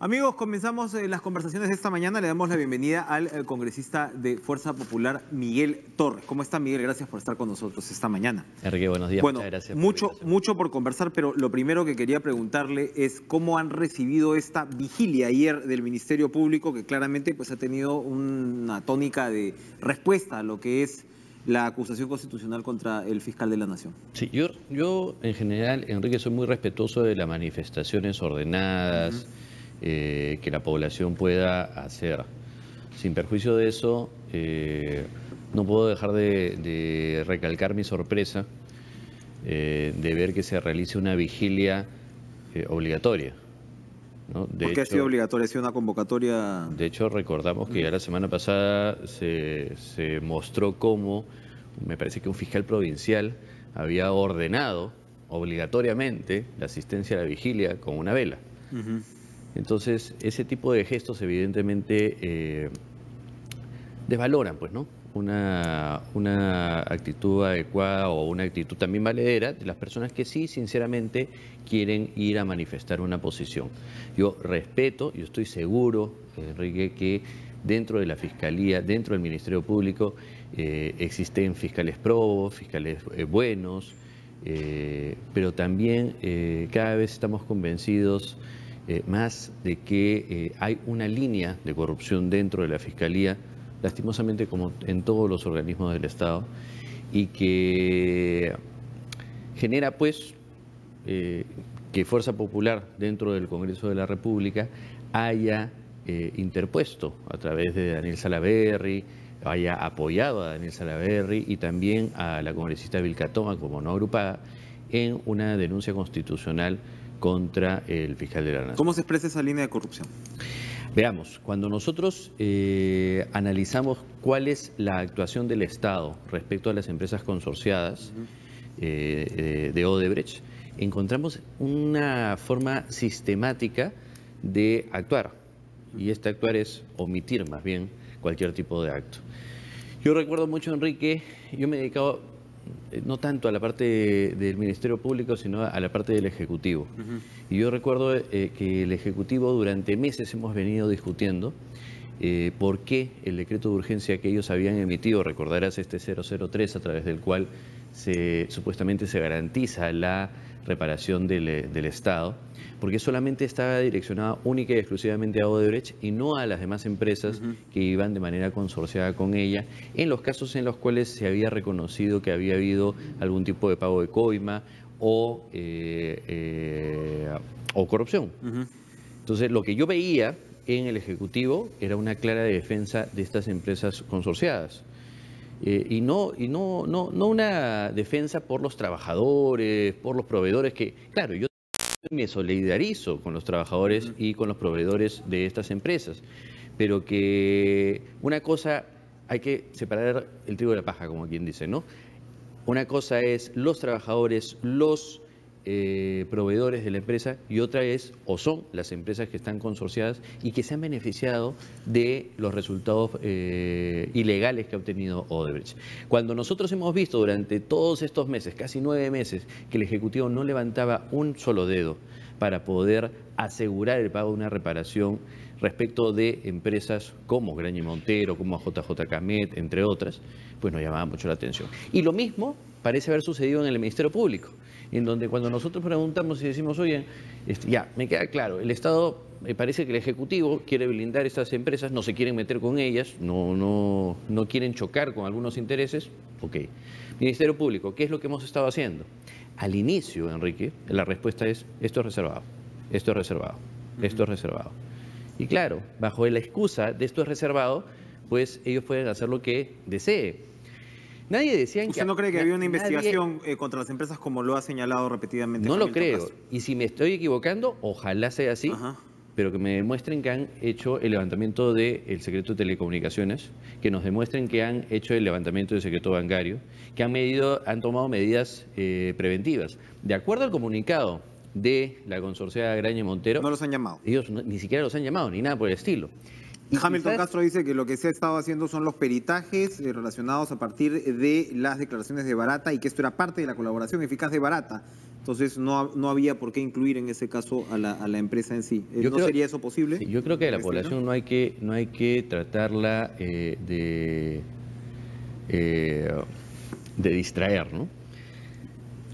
Amigos, comenzamos las conversaciones de esta mañana. Le damos la bienvenida al congresista de Fuerza Popular, Miguel Torres. ¿Cómo está, Miguel? Gracias por estar con nosotros esta mañana. Enrique, buenos días. Bueno, muchas gracias. mucho por conversar, pero lo primero que quería preguntarle es cómo han recibido esta vigilia ayer del Ministerio Público, que claramente pues, ha tenido una tónica de respuesta a lo que es la acusación constitucional contra el fiscal de la Nación. Sí, yo en general, Enrique, soy muy respetuoso de las manifestaciones ordenadas, que la población pueda hacer. Sin perjuicio de eso, no puedo dejar de recalcar mi sorpresa de ver que se realice una vigilia obligatoria, ¿no? ¿Por qué ha sido obligatoria? ¿Ha sido una convocatoria? De hecho, recordamos que ya la semana pasada se mostró cómo, me parece que un fiscal provincial había ordenado obligatoriamente la asistencia a la vigilia con una vela. Entonces, ese tipo de gestos evidentemente desvaloran, pues, ¿no? Una actitud adecuada o una actitud también valedera de las personas que sí, sinceramente, quieren ir a manifestar una posición. Yo respeto, yo estoy seguro, Enrique, que dentro de la Fiscalía, dentro del Ministerio Público, existen fiscales probos, fiscales buenos, pero también cada vez estamos convencidos más de que hay una línea de corrupción dentro de la Fiscalía, lastimosamente como en todos los organismos del Estado, y que genera pues que Fuerza Popular dentro del Congreso de la República haya interpuesto a través de Daniel Salaverry, haya apoyado a Daniel Salaverry y también a la congresista Vilca Toma como no agrupada en una denuncia constitucional contra el fiscal de la Nación. ¿Cómo se expresa esa línea de corrupción? Veamos, cuando nosotros analizamos cuál es la actuación del Estado respecto a las empresas consorciadas de Odebrecht, encontramos una forma sistemática de actuar. Y este actuar es omitir más bien cualquier tipo de acto. Yo recuerdo mucho, Enrique, yo me he dedicado no tanto a la parte del Ministerio Público, sino a la parte del Ejecutivo. Y yo recuerdo que el Ejecutivo durante meses hemos venido discutiendo por qué el decreto de urgencia que ellos habían emitido, recordarás este 003, a través del cual supuestamente se garantiza la reparación del Estado, porque solamente estaba direccionada única y exclusivamente a Odebrecht y no a las demás empresas que iban de manera consorciada con ella, en los casos en los cuales se había reconocido que había habido algún tipo de pago de coima o corrupción. Entonces, lo que yo veía en el Ejecutivo era una clara defensa de estas empresas consorciadas. Y no una defensa por los trabajadores, por los proveedores, que, claro, yo me solidarizo con los trabajadores y con los proveedores de estas empresas, pero que una cosa, hay que separar el trigo de la paja, como quien dice, ¿no? Una cosa es los trabajadores, los proveedores de la empresa, y otra es, o son las empresas que están consorciadas y que se han beneficiado de los resultados ilegales que ha obtenido Odebrecht. Cuando nosotros hemos visto durante todos estos meses, casi 9 meses, que el Ejecutivo no levantaba un solo dedo para poder asegurar el pago de una reparación respecto de empresas como Graña y Montero, como JJ Camet, entre otras, pues nos llamaba mucho la atención. Y lo mismo parece haber sucedido en el Ministerio Público, en donde cuando nosotros preguntamos y decimos, oye, ya, me queda claro, el Estado, me parece que el Ejecutivo quiere blindar estas empresas, no se quieren meter con ellas, no quieren chocar con algunos intereses, ok. Ministerio Público, ¿qué es lo que hemos estado haciendo? Al inicio, Enrique, la respuesta es, esto es reservado, esto es reservado, esto es reservado. Y claro, bajo la excusa de esto es reservado, pues ellos pueden hacer lo que desee. Nadie decía que... ¿Usted no cree que había una investigación contra las empresas como lo ha señalado repetidamente? No lo creo. Y si me estoy equivocando, ojalá sea así, pero que me demuestren que han hecho el levantamiento del secreto de telecomunicaciones, que nos demuestren que han hecho el levantamiento del secreto bancario, que han tomado medidas preventivas. De acuerdo al comunicado de la consorciada Graña y Montero... No los han llamado. Ellos ni siquiera los han llamado, ni nada por el estilo. Y Hamilton Castro dice que lo que se ha estado haciendo son los peritajes relacionados a partir de las declaraciones de Barata y que esto era parte de la colaboración eficaz de Barata Entonces no había por qué incluir en ese caso a la empresa en sí. ¿No sería eso posible? Sí, yo creo que a la población no hay que tratarla de distraer, ¿no?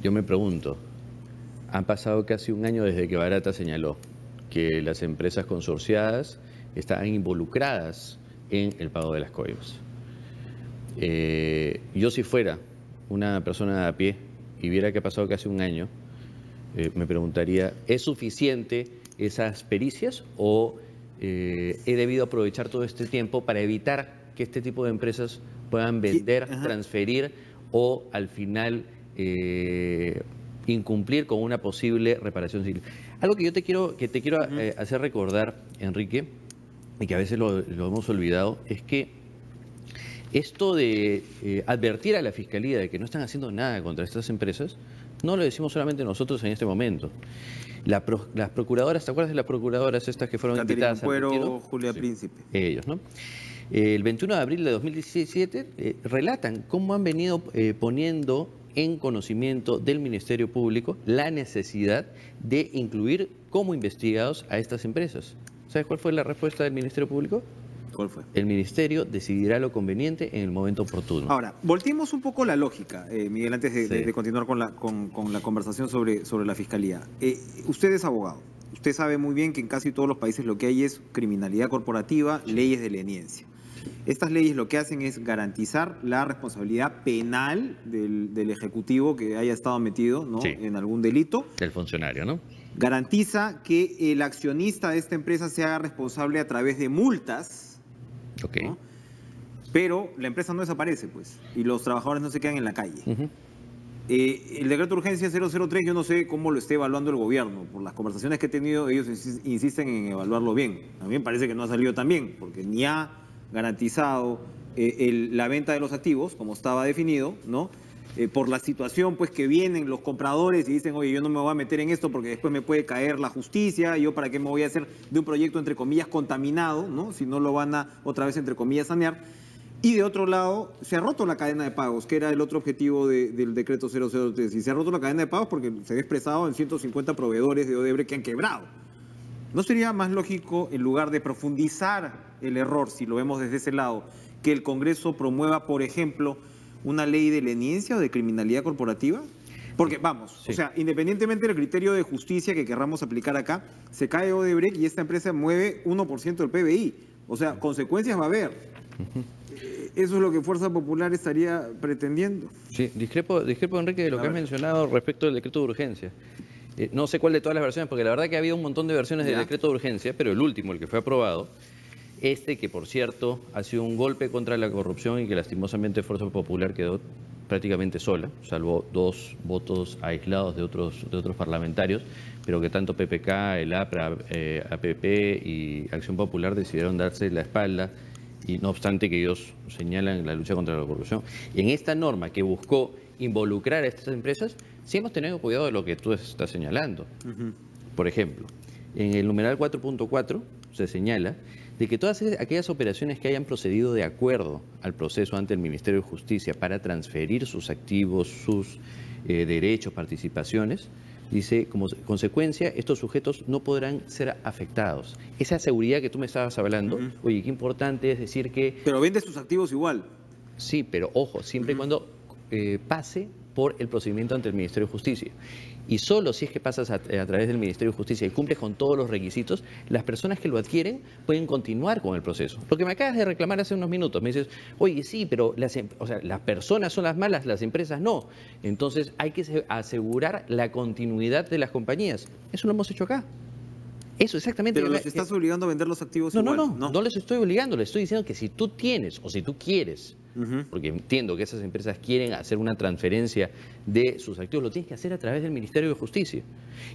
Yo me pregunto, han pasado casi un año desde que Barata señaló que las empresas consorciadas estaban involucradas en el pago de las coimas. Yo si fuera una persona a pie y viera que ha pasado casi un año, me preguntaría, ¿es suficiente esas pericias o he debido aprovechar todo este tiempo para evitar que este tipo de empresas puedan vender, transferir o al final incumplir con una posible reparación civil? Algo que te quiero hacer recordar, Enrique, y que a veces lo hemos olvidado, es que esto de advertir a la Fiscalía de que no están haciendo nada contra estas empresas, no lo decimos solamente nosotros en este momento. Las procuradoras, ¿te acuerdas de las procuradoras estas que fueron invitadas? Cuero, Julia Príncipe. Ellos, ¿no? El 21 de abril de 2017 relatan cómo han venido poniendo en conocimiento del Ministerio Público la necesidad de incluir como investigados a estas empresas. ¿Sabes cuál fue la respuesta del Ministerio Público? ¿Cuál fue? El Ministerio decidirá lo conveniente en el momento oportuno. Ahora, volteemos un poco la lógica, Miguel, antes de continuar con la conversación sobre la Fiscalía. Usted es abogado. Usted sabe muy bien que en casi todos los países lo que hay es criminalidad corporativa, leyes de leniencia. Estas leyes lo que hacen es garantizar la responsabilidad penal del ejecutivo que haya estado metido, ¿no?, en algún delito. Del funcionario, ¿no? Garantiza que el accionista de esta empresa se haga responsable a través de multas. Okay. ¿No? Pero la empresa no desaparece, pues, y los trabajadores no se quedan en la calle. El decreto de urgencia 003, yo no sé cómo lo esté evaluando el gobierno. Por las conversaciones que he tenido, ellos insisten en evaluarlo bien. A mí me parece que no ha salido tan bien, porque ni ha garantizado la venta de los activos, como estaba definido, ¿no? Por la situación, pues, que vienen los compradores y dicen, oye, yo no me voy a meter en esto porque después me puede caer la justicia, yo para qué me voy a hacer de un proyecto, entre comillas, contaminado, ¿no?, si no lo van a, otra vez, entre comillas, sanear. Y de otro lado, se ha roto la cadena de pagos, que era el otro objetivo del decreto 003. Y se ha roto la cadena de pagos porque se ha expresado en 150 proveedores de Odebrecht que han quebrado. ¿No sería más lógico, en lugar de profundizar el error, si lo vemos desde ese lado, que el Congreso promueva, por ejemplo, una ley de leniencia o de criminalidad corporativa? Porque, vamos, o sea, independientemente del criterio de justicia que querramos aplicar acá, se cae Odebrecht y esta empresa mueve 1% del PBI. O sea, consecuencias va a haber. ¿Eso es lo que Fuerza Popular estaría pretendiendo? Sí, discrepo, Enrique, de lo que has mencionado respecto del decreto de urgencia. No sé cuál de todas las versiones, porque la verdad que había un montón de versiones del decreto de urgencia, pero el último, el que fue aprobado, que por cierto ha sido un golpe contra la corrupción y que lastimosamente Fuerza Popular quedó prácticamente sola, salvo 2 votos aislados de otros parlamentarios, pero que tanto PPK, el APRA, APP y Acción Popular decidieron darse la espalda, y no obstante que ellos señalan la lucha contra la corrupción. Y en esta norma que buscó involucrar a estas empresas, sí hemos tenido cuidado de lo que tú estás señalando. Por ejemplo, en el numeral 4.4 se señala de que todas aquellas operaciones que hayan procedido de acuerdo al proceso ante el Ministerio de Justicia para transferir sus activos, sus derechos, participaciones, dice, como consecuencia, estos sujetos no podrán ser afectados. Esa seguridad que tú me estabas hablando, oye, qué importante es decir que... Pero vende sus activos igual. Sí, pero ojo, siempre y cuando pase por el procedimiento ante el Ministerio de Justicia. Y solo si es que pasas a través del Ministerio de Justicia y cumples con todos los requisitos, las personas que lo adquieren pueden continuar con el proceso. Lo que me acabas de reclamar hace unos minutos, me dices, oye, sí, pero las personas son las malas, las empresas no. Entonces hay que asegurar la continuidad de las compañías. Eso lo hemos hecho acá. Eso exactamente. Pero los estás obligando a vender los activos igual. No les estoy obligando, les estoy diciendo que si tú tienes o si tú quieres, porque entiendo que esas empresas quieren hacer una transferencia de sus activos, lo tienes que hacer a través del Ministerio de Justicia.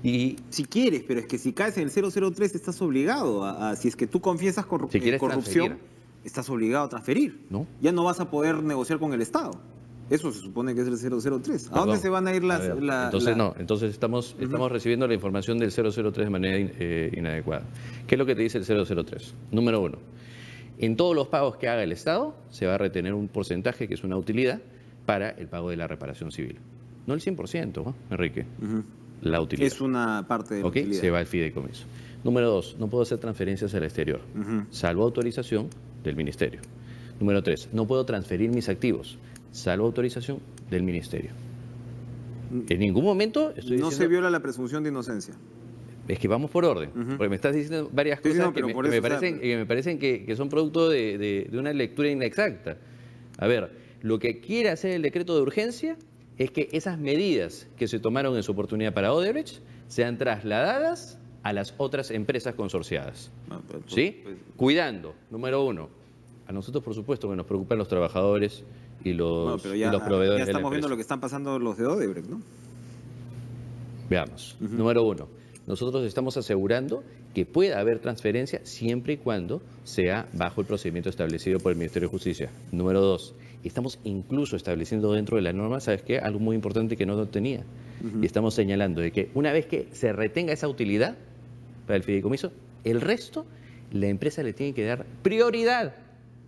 Y si quieres, pero es que si caes en el 003 estás obligado si es que tú confiesas corrupción, estás obligado a transferir. ¿No? Ya no vas a poder negociar con el Estado. Eso se supone que es el 003. Perdón. ¿A dónde se van a ir las...? Entonces estamos recibiendo la información del 003 de manera inadecuada. ¿Qué es lo que te dice el 003? Número 1, en todos los pagos que haga el Estado se va a retener un porcentaje que es una utilidad para el pago de la reparación civil. No el 100%, ¿no, Enrique? la utilidad. Es una parte de la utilidad. Se va al fideicomiso. Número 2, no puedo hacer transferencias al exterior, salvo autorización del ministerio. Número 3, no puedo transferir mis activos, salvo autorización del ministerio. En ningún momento estoy diciendo... No se viola la presunción de inocencia. Es que vamos por orden, porque me estás diciendo varias cosas que me parecen que son producto de una lectura inexacta. A ver, lo que quiere hacer el decreto de urgencia es que esas medidas que se tomaron en su oportunidad para Odebrecht sean trasladadas a las otras empresas consorciadas. ¿Sí? Cuidando, número 1. A nosotros, por supuesto, que nos preocupan los trabajadores y los proveedores. Ya estamos viendo lo que están pasando los de Odebrecht, ¿no? Veamos. Número 1. Nosotros estamos asegurando que pueda haber transferencia siempre y cuando sea bajo el procedimiento establecido por el Ministerio de Justicia. Número 2. Estamos incluso estableciendo dentro de la norma, ¿sabes qué? Algo muy importante que no tenía. Y estamos señalando de que una vez que se retenga esa utilidad para el fideicomiso, el resto, la empresa le tiene que dar prioridad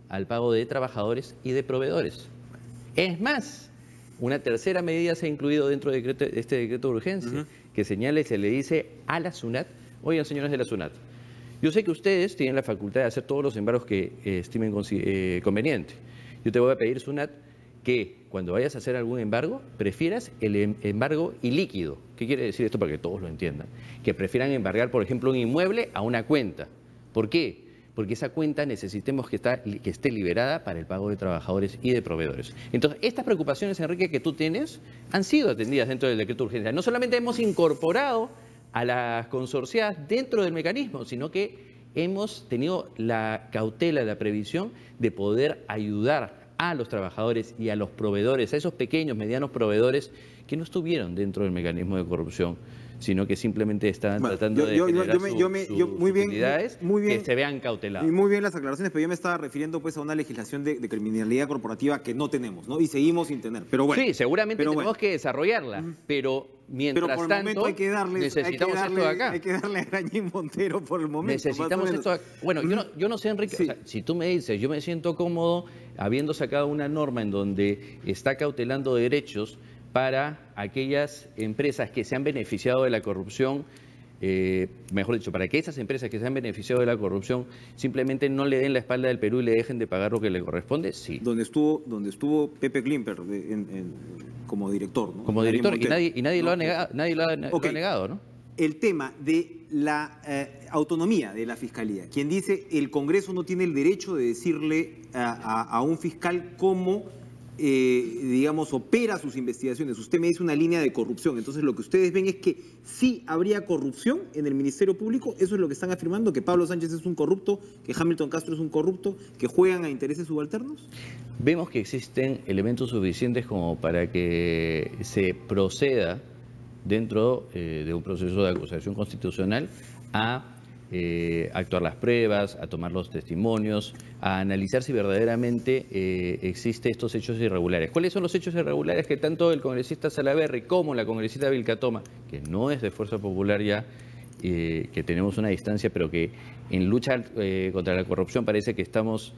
al pago de trabajadores y de proveedores. Es más, una tercera medida se ha incluido dentro de este decreto de urgencia, que señala y se le dice a la SUNAT, oigan, señores de la SUNAT, yo sé que ustedes tienen la facultad de hacer todos los embargos que estimen conveniente. Yo te voy a pedir, SUNAT, que cuando vayas a hacer algún embargo, prefieras el embargo ilíquido. ¿Qué quiere decir esto para que todos lo entiendan? Que prefieran embargar, por ejemplo, un inmueble a una cuenta. ¿Por qué? Porque esa cuenta necesitemos que esté liberada para el pago de trabajadores y de proveedores. Entonces, estas preocupaciones, Enrique, que tú tienes, han sido atendidas dentro del decreto de urgencia. No solamente hemos incorporado a las consorciadas dentro del mecanismo, sino que hemos tenido la cautela, la previsión de poder ayudar a los trabajadores y a los proveedores, a esos pequeños, medianos proveedores que no estuvieron dentro del mecanismo de corrupción, sino que simplemente estaban tratando de generar utilidades que se vean cauteladas. Y muy bien las aclaraciones, pero yo me estaba refiriendo pues a una legislación de criminalidad corporativa que no tenemos, ¿no? Y seguimos sin tener. Pero bueno, sí, seguramente tenemos que desarrollarla, pero mientras tanto necesitamos esto de acá. Hay que darle a Grañín Montero por el momento. Necesitamos esto de acá. Bueno, yo no sé, Enrique, o sea, si tú me dices, yo me siento cómodo habiendo sacado una norma en donde está cautelando derechos para aquellas empresas que se han beneficiado de la corrupción, mejor dicho, para que esas empresas que se han beneficiado de la corrupción simplemente no le den la espalda al Perú y le dejen de pagar lo que le corresponde, sí. Donde estuvo Pepe Klimper como director, ¿no? Como director, y nadie lo ha negado, ¿no? El tema de la autonomía de la Fiscalía. Quien dice el Congreso no tiene el derecho de decirle a un fiscal cómo digamos, opera sus investigaciones. Usted me dice una línea de corrupción. Entonces, lo que ustedes ven es que sí habría corrupción en el Ministerio Público. Eso es lo que están afirmando, que Pablo Sánchez es un corrupto, que Hamilton Castro es un corrupto, que juegan a intereses subalternos. Vemos que existen elementos suficientes como para que se proceda dentro de un proceso de acusación constitucional a actuar las pruebas, a tomar los testimonios, a analizar si verdaderamente existen estos hechos irregulares. ¿Cuáles son los hechos irregulares que tanto el congresista Salaverry como la congresista Vilcatoma, que no es de Fuerza Popular ya, que tenemos una distancia, pero que en lucha contra la corrupción parece que estamos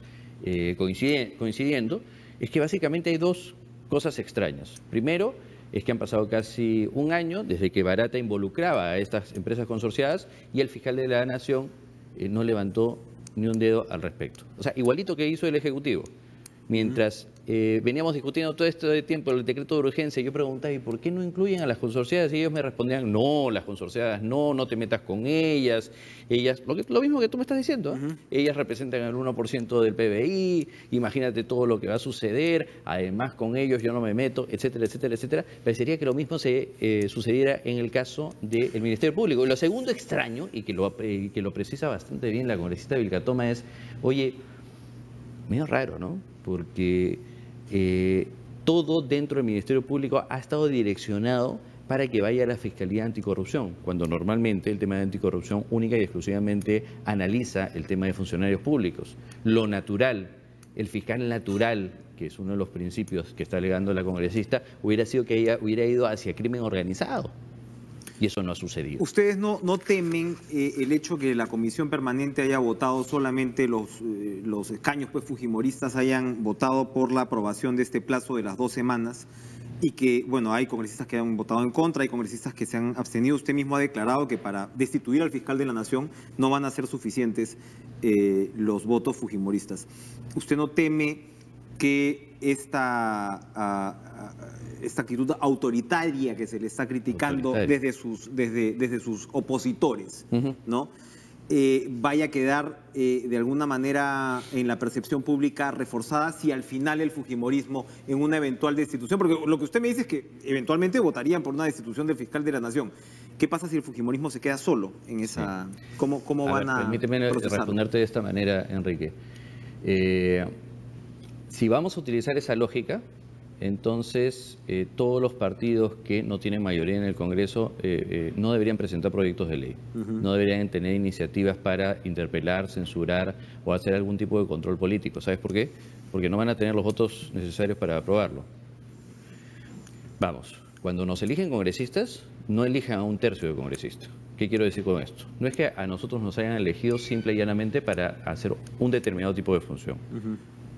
coincidiendo, es que básicamente hay dos cosas extrañas. Primero, es que han pasado casi un año desde que Barata involucraba a estas empresas consorciadas y el fiscal de la Nación no levantó ni un dedo al respecto. O sea, igualito que hizo el Ejecutivo. Mientras veníamos discutiendo todo este tiempo el decreto de urgencia, yo preguntaba, ¿y por qué no incluyen a las consorciadas? Y ellos me respondían, no, las consorciadas no te metas con ellas. Lo mismo que tú me estás diciendo. Ellas representan el 1% del PBI, imagínate todo lo que va a suceder, además con ellos yo no me meto, etcétera, etcétera, etcétera. Parecería que lo mismo sucediera en el caso del Ministerio Público. Y lo segundo extraño, y que lo precisa bastante bien la congresista Vilcatoma, es, oye, medio raro, ¿no? Porque todo dentro del Ministerio Público ha estado direccionado para que vaya a la Fiscalía Anticorrupción, cuando normalmente el tema de anticorrupción única y exclusivamente analiza el tema de funcionarios públicos. Lo natural, el fiscal natural, que es uno de los principios que está alegando la congresista, hubiera sido que ella hubiera ido hacia crimen organizado. Y eso no ha sucedido. ¿Ustedes no temen el hecho que la comisión permanente haya votado solamente los escaños fujimoristas hayan votado por la aprobación de este plazo de las 2 semanas? Y que, bueno, hay congresistas que han votado en contra, hay congresistas que se han abstenido. Usted mismo ha declarado que para destituir al fiscal de la Nación no van a ser suficientes los votos fujimoristas. ¿Usted no teme que esta actitud autoritaria que se le está criticando desde sus opositores, ¿no? Vaya a quedar de alguna manera en la percepción pública reforzada si al final el fujimorismo en una eventual destitución, porque lo que usted me dice es que eventualmente votarían por una destitución del fiscal de la Nación. ¿Qué pasa si el fujimorismo se queda solo en esa? Sí. ¿Cómo van a permíteme responderte de esta manera, Enrique. Si vamos a utilizar esa lógica, entonces todos los partidos que no tienen mayoría en el Congreso no deberían presentar proyectos de ley, no deberían tener iniciativas para interpelar, censurar o hacer algún tipo de control político. ¿Sabes por qué? Porque no van a tener los votos necesarios para aprobarlo. Vamos, cuando nos eligen congresistas, no elijan a un tercio de congresistas. ¿Qué quiero decir con esto? No es que a nosotros nos hayan elegido simple y llanamente para hacer un determinado tipo de función.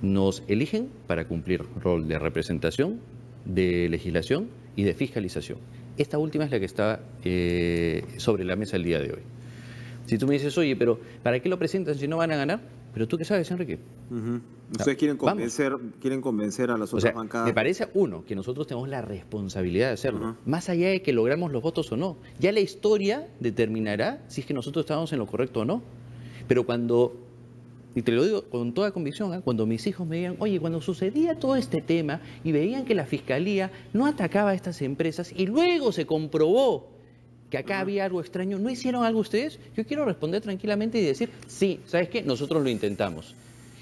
Nos eligen para cumplir rol de representación, de legislación y de fiscalización. Esta última es la que está sobre la mesa el día de hoy. Si tú me dices, oye, pero ¿para qué lo presentan si no van a ganar? Pero tú qué sabes, Enrique. Ustedes quieren convencer a las otras bancadas. Me parece, uno, que nosotros tenemos la responsabilidad de hacerlo, más allá de que logramos los votos o no. Ya la historia determinará si es que nosotros estamos en lo correcto o no. Pero cuando... Y te lo digo con toda convicción, cuando mis hijos me digan, oye, cuando sucedía todo este tema y veían que la Fiscalía no atacaba a estas empresas y luego se comprobó que acá había algo extraño, ¿no hicieron algo ustedes? Yo quiero responder tranquilamente y decir, sí, ¿sabes qué? Nosotros lo intentamos.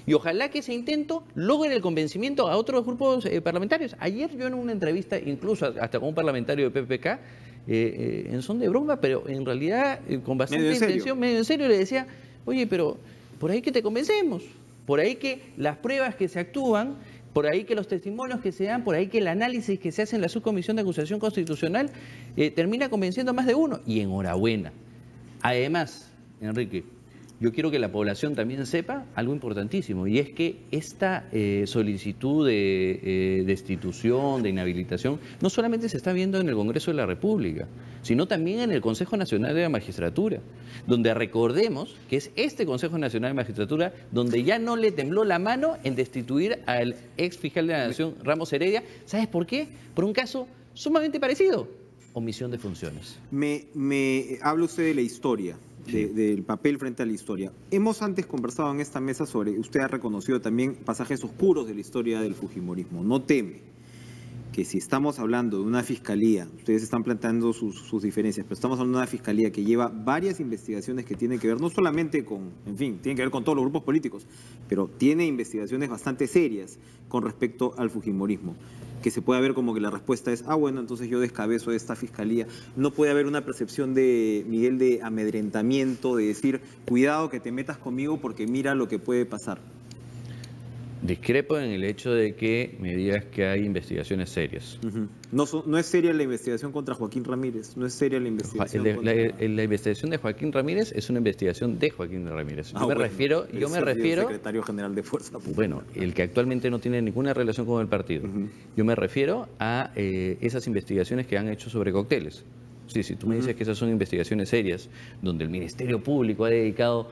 Y ojalá que ese intento logre el convencimiento a otros grupos parlamentarios. Ayer yo en una entrevista, incluso hasta con un parlamentario de PPK, en son de broma, pero en realidad con bastante intención, medio en serio, le decía, oye, pero... por ahí que te convencemos, por ahí que las pruebas que se actúan, por ahí que los testimonios que se dan, por ahí que el análisis que se hace en la Subcomisión de Acusación Constitucional termina convenciendo a más de uno. Y enhorabuena. Además, Enrique, yo quiero que la población también sepa algo importantísimo, y es que esta solicitud de destitución, de inhabilitación, no solamente se está viendo en el Congreso de la República, sino también en el Consejo Nacional de la Magistratura, donde recordemos que es este Consejo Nacional de Magistratura donde ya no le tembló la mano en destituir al ex fiscal de la Nación, Ramos Heredia. ¿Sabes por qué? Por un caso sumamente parecido: omisión de funciones. Me habla usted de la historia. Sí. Del papel frente a la historia. Hemos antes conversado en esta mesa sobre, usted ha reconocido también pasajes oscuros de la historia del fujimorismo. No teme que si estamos hablando de una fiscalía, ustedes están planteando sus diferencias, pero estamos hablando de una fiscalía que lleva varias investigaciones que tienen que ver no solamente con, en fin, tienen que ver con todos los grupos políticos, pero tiene investigaciones bastante serias con respecto al fujimorismo, que se puede ver como que la respuesta es, bueno, entonces yo descabezo esta fiscalía. No puede haber una percepción de, Miguel, de amedrentamiento, de decir, cuidado que te metas conmigo porque mira lo que puede pasar. Discrepo en el hecho de que me digas que hay investigaciones serias. No es seria la investigación contra Joaquín Ramírez, no es seria la investigación la investigación de Joaquín Ramírez es una investigación de Joaquín Ramírez. Yo me refiero... secretario general de Fuerza Pública. Bueno, el que actualmente no tiene ninguna relación con el partido. Yo me refiero a esas investigaciones que han hecho sobre cócteles. Sí, si tú me dices que esas son investigaciones serias, donde el Ministerio Público ha dedicado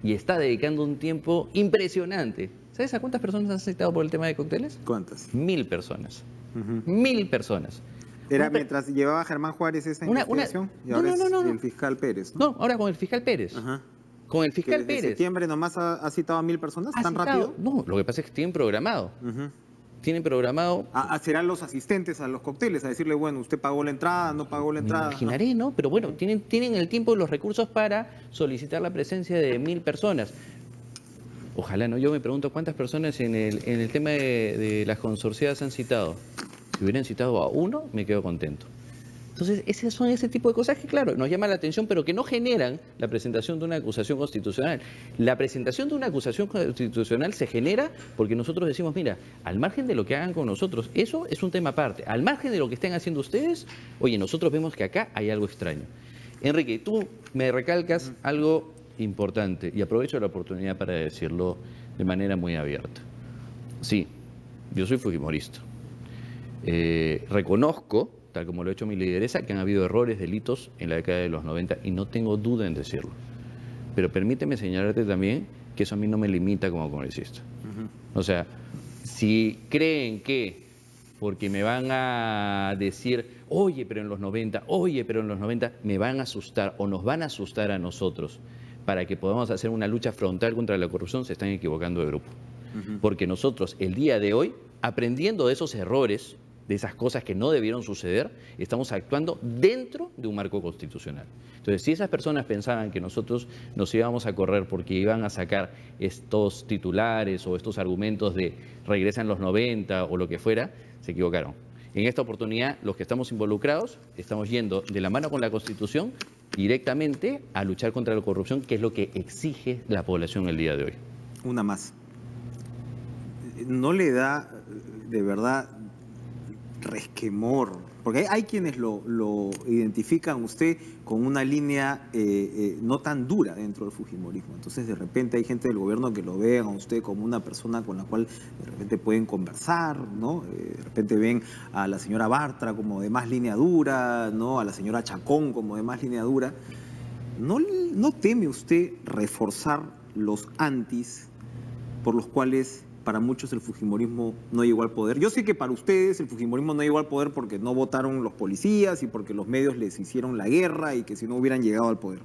y está dedicando un tiempo impresionante. ¿Sabes a cuántas personas han citado por el tema de cócteles? ¿Cuántas? 1000 personas. 1000 personas. ¿Era mientras llevaba Germán Juárez esa investigación? Y ahora no. El fiscal Pérez. No, ahora con el fiscal Pérez. Con el fiscal Pérez. ¿En septiembre nomás ha citado a 1000 personas? ¿Tan rápido? No, lo que pasa es que tienen programado. Tienen programado... serán los asistentes a los cócteles a decirle, bueno, usted pagó la entrada, no pagó la entrada. Me imaginaré, ¿no? Pero bueno, tienen el tiempo y los recursos para solicitar la presencia de 1000 personas. Ojalá, ¿no? Yo me pregunto cuántas personas en el tema de las consorciadas han citado. Si hubieran citado a uno, me quedo contento. Entonces, son ese tipo de cosas que, claro, nos llaman la atención, pero que no generan la presentación de una acusación constitucional. La presentación de una acusación constitucional se genera porque nosotros decimos, mira, al margen de lo que hagan con nosotros, eso es un tema aparte. Al margen de lo que estén haciendo ustedes, oye, nosotros vemos que acá hay algo extraño. Enrique, tú me recalcas algo importante, y aprovecho la oportunidad para decirlo de manera muy abierta. Sí, yo soy fujimorista. Reconozco, tal como lo ha hecho mi lideresa, que han habido errores, delitos en la década de los 90 y no tengo duda en decirlo. Pero permíteme señalarte también que eso a mí no me limita como congresista. O sea, si creen que porque me van a decir, oye, pero en los 90, oye, pero en los 90, me van a asustar o nos van a asustar a nosotros para que podamos hacer una lucha frontal contra la corrupción, se están equivocando de grupo. Porque nosotros, el día de hoy, aprendiendo de esos errores, de esas cosas que no debieron suceder, estamos actuando dentro de un marco constitucional. Entonces, si esas personas pensaban que nosotros nos íbamos a correr porque iban a sacar estos titulares o estos argumentos de regresan los 90 o lo que fuera, se equivocaron. En esta oportunidad, los que estamos involucrados, estamos yendo de la mano con la Constitución directamente a luchar contra la corrupción, que es lo que exige la población el día de hoy. Una más. ¿No le da, de verdad, resquemor? Porque hay quienes lo identifican usted con una línea no tan dura dentro del fujimorismo. Entonces, de repente hay gente del gobierno que lo ve a usted como una persona con la cual de repente pueden conversar, ¿no? De repente ven a la señora Bartra como de más línea dura, ¿no? A la señora Chacón como de más línea dura. ¿No teme usted reforzar los antis por los cuales para muchos el fujimorismo no llegó al poder? Yo sé que para ustedes el fujimorismo no llegó al poder porque no votaron los policías y porque los medios les hicieron la guerra y que si no hubieran llegado al poder.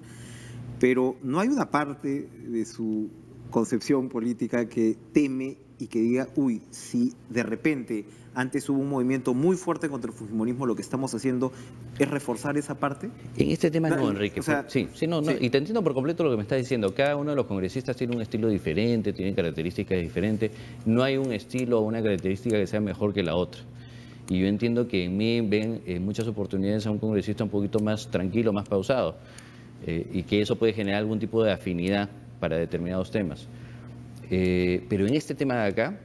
Pero ¿no hay una parte de su concepción política que teme y que diga, uy, si de repente antes hubo un movimiento muy fuerte contra el fujimorismo, lo que estamos haciendo es reforzar esa parte? En este tema no, Enrique. O sea, sí, no, y te entiendo por completo lo que me estás diciendo. Cada uno de los congresistas tiene un estilo diferente, tiene características diferentes. No hay un estilo o una característica que sea mejor que la otra. Y yo entiendo que en mí ven muchas oportunidades a un congresista un poquito más tranquilo, más pausado, y que eso puede generar algún tipo de afinidad para determinados temas. Pero en este tema de acá,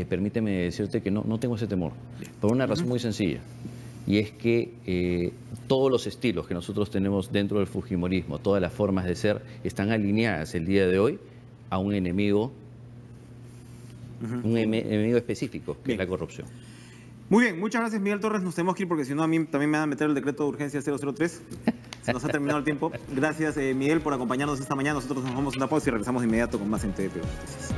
permíteme decirte que no tengo ese temor, por una razón muy sencilla, y es que todos los estilos que nosotros tenemos dentro del fujimorismo, todas las formas de ser, están alineadas el día de hoy a un enemigo, enemigo específico, que es la corrupción. Muy bien, muchas gracias, Miguel Torres. Nos tenemos que ir porque si no a mí también me van a meter el decreto de urgencia 003. Se nos ha terminado el tiempo. Gracias, Miguel, por acompañarnos esta mañana. Nosotros nos vamos a una pausa y regresamos de inmediato con más en TVP Noticias.